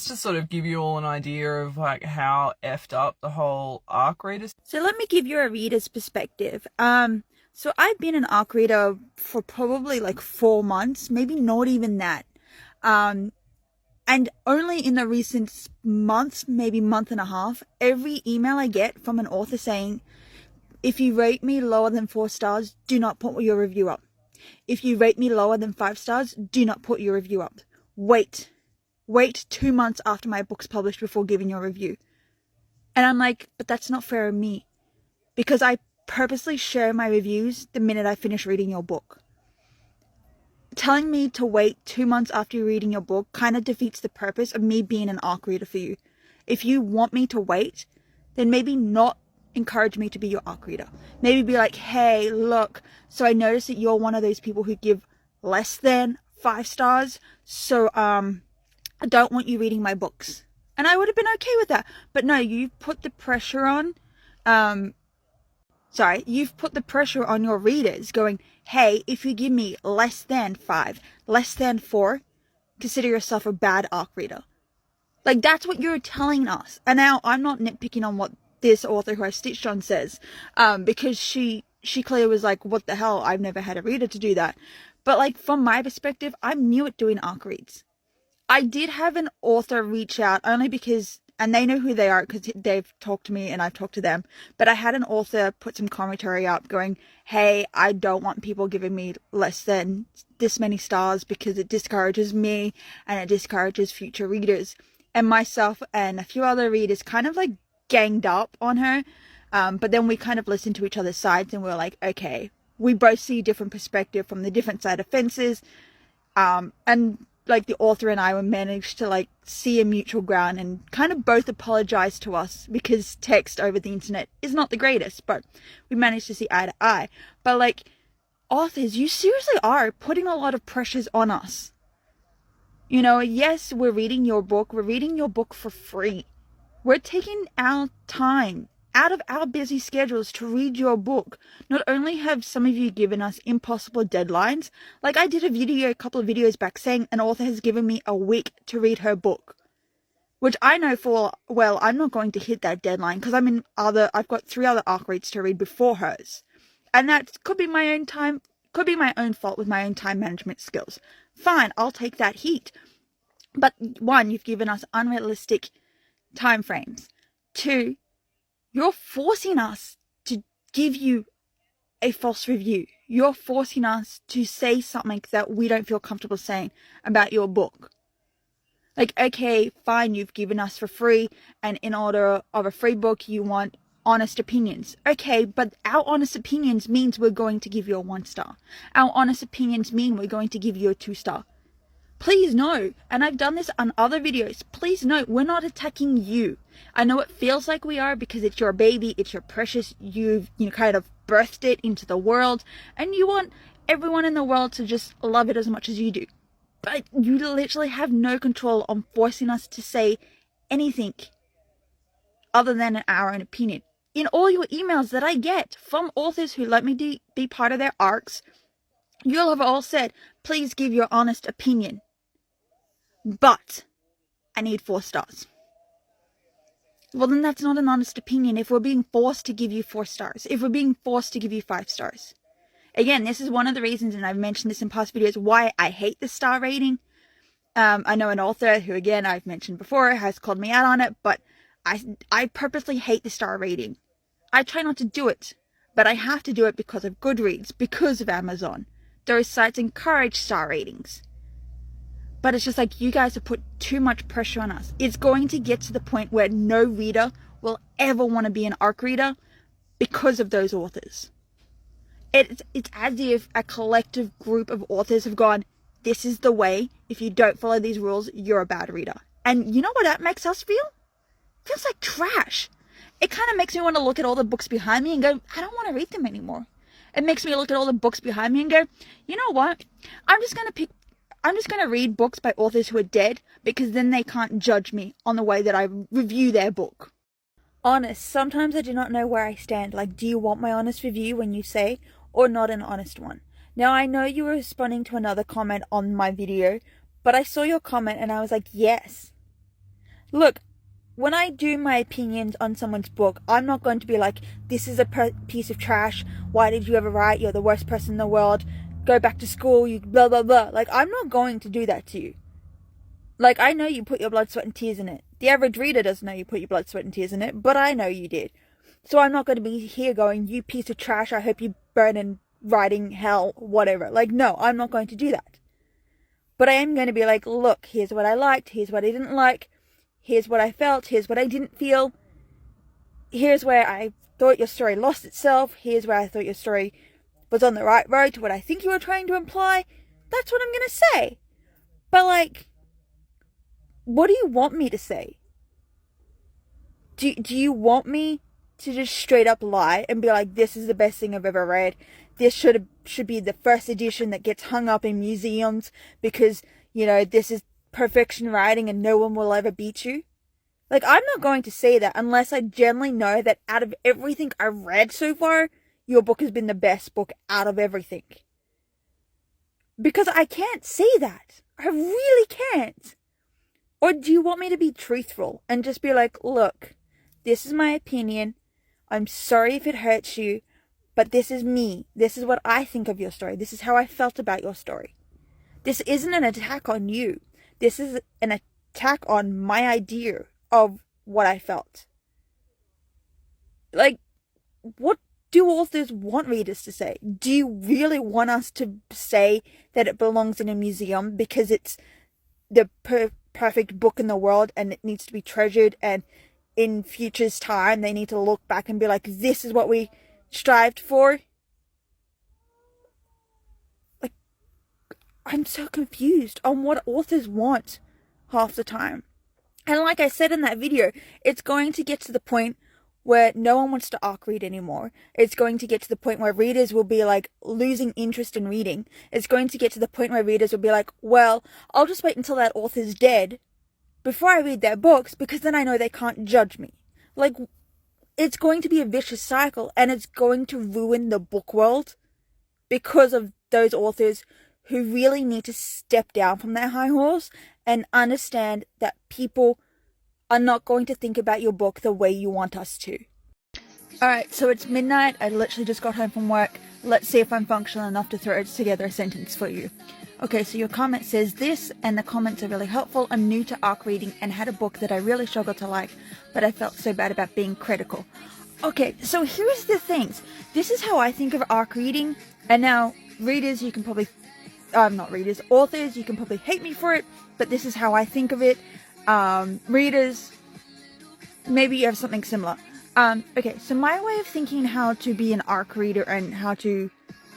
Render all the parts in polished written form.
just to sort of give you all an idea of like how effed up the whole ARC reader. So let me give you a reader's perspective. So I've been an ARC reader for probably like 4 months, maybe not even that. And only in the recent months, maybe month and a half, every email I get from an author saying, if you rate me lower than 4 stars, do not put your review up. If you rate me lower than 5 stars, do not put your review up. Wait 2 months after my book's published before giving your review. And I'm like, but that's not fair of me, because I purposely share my reviews the minute I finish reading your book. Telling me to wait 2 months after you're reading your book kind of defeats the purpose of me being an ARC reader for you. If you want me to wait, then maybe not encourage me to be your ARC reader. Maybe be like, hey, look, so I noticed that you're one of those people who give less than 5 stars, so I don't want you reading my books. And I would have been okay with that. But no, you've put the pressure on, you've put the pressure on your readers going, hey, if you give me less than 5, less than 4, consider yourself a bad ARC reader. Like, that's what you're telling us. And now I'm not nitpicking on what this author who I stitched on says, because she clearly was like, what the hell, I've never had a reader to do that. But like, from my perspective, I'm new at doing ARC reads. I did have an author reach out only because, and they know who they are because they've talked to me and I've talked to them, but I had an author put some commentary up going, hey, I don't want people giving me less than this many stars because it discourages me and it discourages future readers. And myself and a few other readers kind of like ganged up on her, but then we kind of listened to each other's sides and we were like, okay, we both see a different perspective from the different side of fences, and like the author and I were managed to like see a mutual ground and kind of both apologize to us because text over the internet is not the greatest, but we managed to see eye to eye. But like, authors, you seriously are putting a lot of pressures on us. You know, yes, we're reading your book for free. We're taking our time out of our busy schedules to read your book. Not only have some of you given us impossible deadlines, like I did a couple of videos back saying an author has given me a week to read her book, which I know well, I'm not going to hit that deadline because I've got 3 other ARC reads to read before hers. And that could be my own time, could be my own fault with my own time management skills. Fine, I'll take that heat. But 1, you've given us unrealistic time frames. 2, you're forcing us to give you a false review. You're forcing us to say something that we don't feel comfortable saying about your book. Like, okay, fine, you've given us for free, and in order of a free book, you want honest opinions. Okay, but our honest opinions means we're going to give you a 1 star. Our honest opinions mean we're going to give you a 2 star. Please know, and I've done this on other videos, please know, we're not attacking you. I know it feels like we are because it's your baby, it's your precious, you kind of birthed it into the world, and you want everyone in the world to just love it as much as you do. But you literally have no control on forcing us to say anything other than our own opinion. In all your emails that I get from authors who let me be part of their ARCs, you'll have all said, please give your honest opinion. But I need 4 stars. Well, then that's not an honest opinion if we're being forced to give you 4 stars. If we're being forced to give you 5 stars. Again, this is one of the reasons, and I've mentioned this in past videos, why I hate the star rating. I know an author who, again, I've mentioned before, has called me out on it, but I purposely hate the star rating. I try not to do it, but I have to do it because of Goodreads, because of Amazon. Those sites encourage star ratings. But it's just like, you guys have put too much pressure on us. It's going to get to the point where no reader will ever want to be an ARC reader because of those authors. It's as if a collective group of authors have gone, this is the way, if you don't follow these rules, you're a bad reader. And you know what that makes us feel? It feels like trash. It kind of makes me want to look at all the books behind me and go, I don't want to read them anymore. It makes me look at all the books behind me and go, you know what? I'm just going to read books by authors who are dead, because then they can't judge me on the way that I review their book. Honest, sometimes I do not know where I stand. Like, do you want my honest review when you say, or not an honest one? Now, I know you were responding to another comment on my video, but I saw your comment and I was like, yes. Look, when I do my opinions on someone's book, I'm not going to be like, this is a piece of trash. Why did you ever write? You're the worst person in the world. Go back to school. You blah, blah, blah. Like, I'm not going to do that to you. Like, I know you put your blood, sweat, and tears in it. The average reader doesn't know you put your blood, sweat, and tears in it, but I know you did. So I'm not going to be here going, you piece of trash, I hope you burn in writing hell, whatever. Like, no, I'm not going to do that. But I am going to be like, look, here's what I liked, here's what I didn't like, here's what I felt, here's what I didn't feel, here's where I thought your story lost itself, here's where I thought your story was on the right road to what I think you were trying to imply. That's what I'm going to say. But, like, what do you want me to say? Do you want me to just straight up lie and be like, this is the best thing I've ever read? This should be the first edition that gets hung up in museums because, you know, this is perfection writing and no one will ever beat you? Like, I'm not going to say that unless I genuinely know that out of everything I've read so far, your book has been the best book out of everything. Because I can't say that. I really can't. Or do you want me to be truthful and just be like, look, this is my opinion. I'm sorry if it hurts you, but this is me. This is what I think of your story. This is how I felt about your story. This isn't an attack on you. This is an attack on my idea of what I felt. Like, what do authors want readers to say? Do you really want us to say that it belongs in a museum because it's the perfect book in the world and it needs to be treasured, and in future's time they need to look back and be like, this is what we strived for? Like, I'm so confused on what authors want half the time. And like I said in that video, it's going to get to the point where no one wants to arc read anymore. It's going to get to the point where readers will be like losing interest in reading. It's going to get to the point where readers will be like, well, I'll just wait until that author's dead before I read their books because then I know they can't judge me. Like, it's going to be a vicious cycle and it's going to ruin the book world because of those authors who really need to step down from their high horse and understand that people are not going to think about your book the way you want us to. Alright, so it's midnight. I literally just got home from work. Let's see if I'm functional enough to throw together a sentence for you. Okay, so your comment says this, and the comments are really helpful. I'm new to arc reading and had a book that I really struggled to like, but I felt so bad about being critical. Okay, so here's the things. This is how I think of arc reading, and now readers, you can probably, not readers, authors, you can probably hate me for it, but this is how I think of it. Readers, maybe you have something similar. Okay, so my way of thinking how to be an arc reader and how to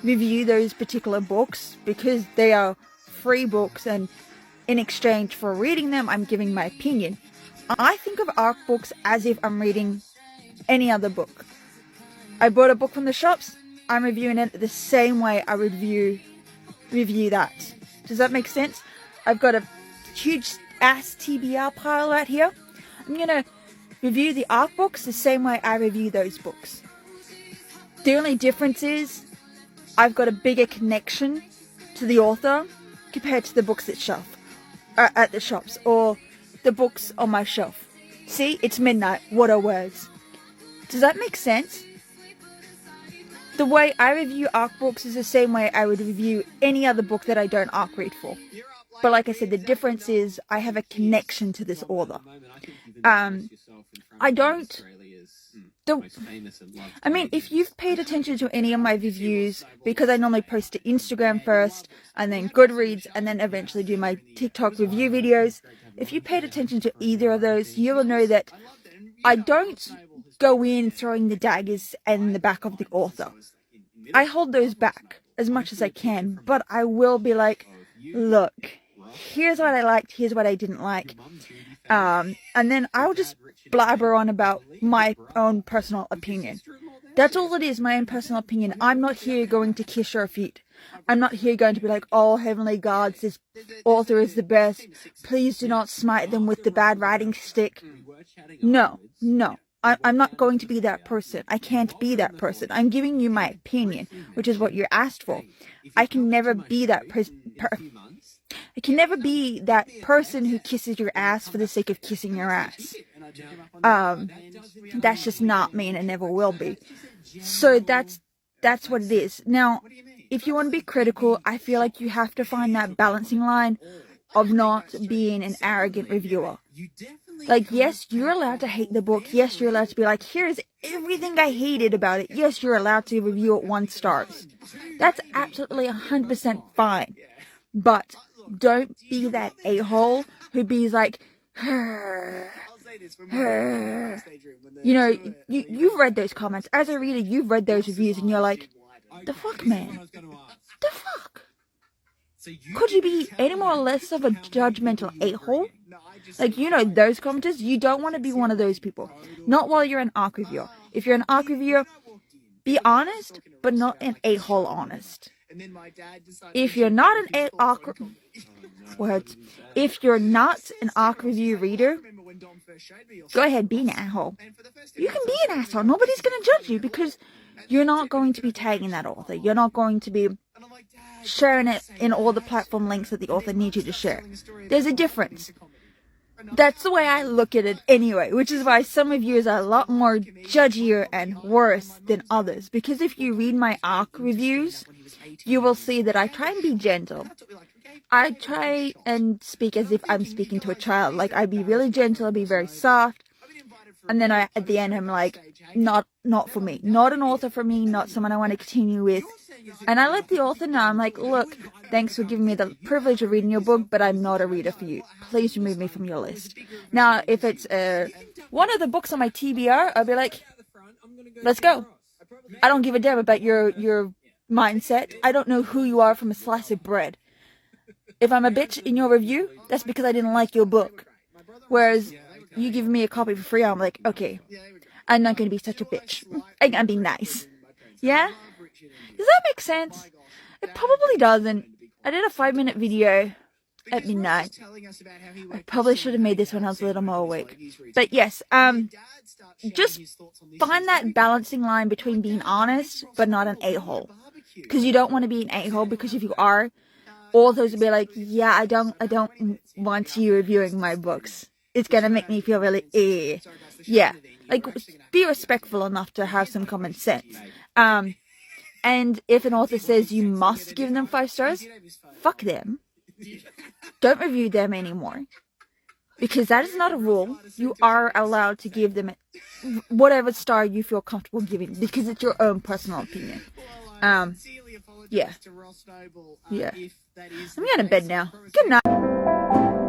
review those particular books, because they are free books and in exchange for reading them, I'm giving my opinion. I think of arc books as if I'm reading any other book. I bought a book from the shops, I'm reviewing it the same way I would review that. Does that make sense? I've got a huge ass TBR pile right here. I'm gonna review the arc books the same way I review those books. The only difference is I've got a bigger connection to the author compared to the books at the shops or the books on my shelf. See, it's midnight. What are words? Does that make sense? The way I review arc books is the same way I would review any other book that I don't arc read for. But like I said, the difference is I have a connection to this author. I don't... I mean, if you've paid attention to any of my reviews, because I normally post to Instagram first, and then Goodreads, and then eventually do my TikTok review videos, if you paid attention to either of those, you will know that I don't go in throwing the daggers in the back of the author. I hold those back as much as I can, but I will be like, look, here's what I liked, here's what I didn't like. And then I'll just blabber on about my own personal opinion. That's all it is, my own personal opinion. I'm not here going to kiss your feet. I'm not here going to be like, oh, heavenly gods, this author is the best. Please do not smite them with the bad writing stick. No. I'm not going to be that person. I can't be that person. I'm giving you my opinion, which is what you asked for. I can never be that person. I can never be that person who kisses your ass for the sake of kissing your ass. That's just not me, and it never will be. So that's what it is. Now, if you want to be critical, I feel like you have to find that balancing line of not being an arrogant reviewer. Like, yes, you're allowed to hate the book. Yes, you're allowed to be like, here's everything I hated about it. Yes, you're allowed to review it 1 star. That's absolutely 100% fine. But don't be that a-hole who be like, you know, you've read those comments. As a reader, you've read those reviews and you're like, the fuck, man? The fuck? Could you be any more or less of a judgmental a-hole? Like, you know, those commenters, you don't want to be one of those people. Not while you're an ARC reviewer. If you're an ARC reviewer, be honest, but not an a-hole honest. If you're not an ARC... Words. If you're not an ARC review reader, go ahead, be an asshole. You can be an asshole. Nobody's going to judge you because you're not going to be tagging that author. You're not going to be sharing it in all the platform links that the author needs you to share. There's a difference. That's the way I look at it anyway, which is why some reviewers are a lot more judgier and worse than others. Because if you read my ARC reviews, you will see that I try and be gentle. I try and speak as if I'm speaking to a child. Like, I'd be really gentle, I'd be very soft. And then at the end, I'm like, not for me. Not an author for me, not someone I want to continue with. And I let the author know, I'm like, look, thanks for giving me the privilege of reading your book, but I'm not a reader for you. Please remove me from your list. Now, if it's one of the books on my TBR, I'll be like, let's go. I don't give a damn about your mindset. I don't know who you are from a slice of bread. If I'm a bitch in your review, that's because I didn't like your book. Whereas you give me a copy for free, I'm like, okay, I'm not going to be such a bitch. I'm going to be nice. Yeah? Does that make sense? It probably doesn't. I did a 5-minute video at midnight. I probably should have made this when I was a little more awake. But yes, just find that balancing line between being honest but not an a-hole. Because you don't want to be an a-hole, because if you are, authors will be like, yeah, I don't want you reviewing my books. It's gonna make me feel really yeah. Like, be respectful enough to have some common sense. And if an author says you must give them 5 stars, fuck them. Don't review them anymore. Because that is not a rule. You are allowed to give them whatever star you feel comfortable giving, because it's your own personal opinion. Yeah. Yeah. I'm going to bed now. Good night.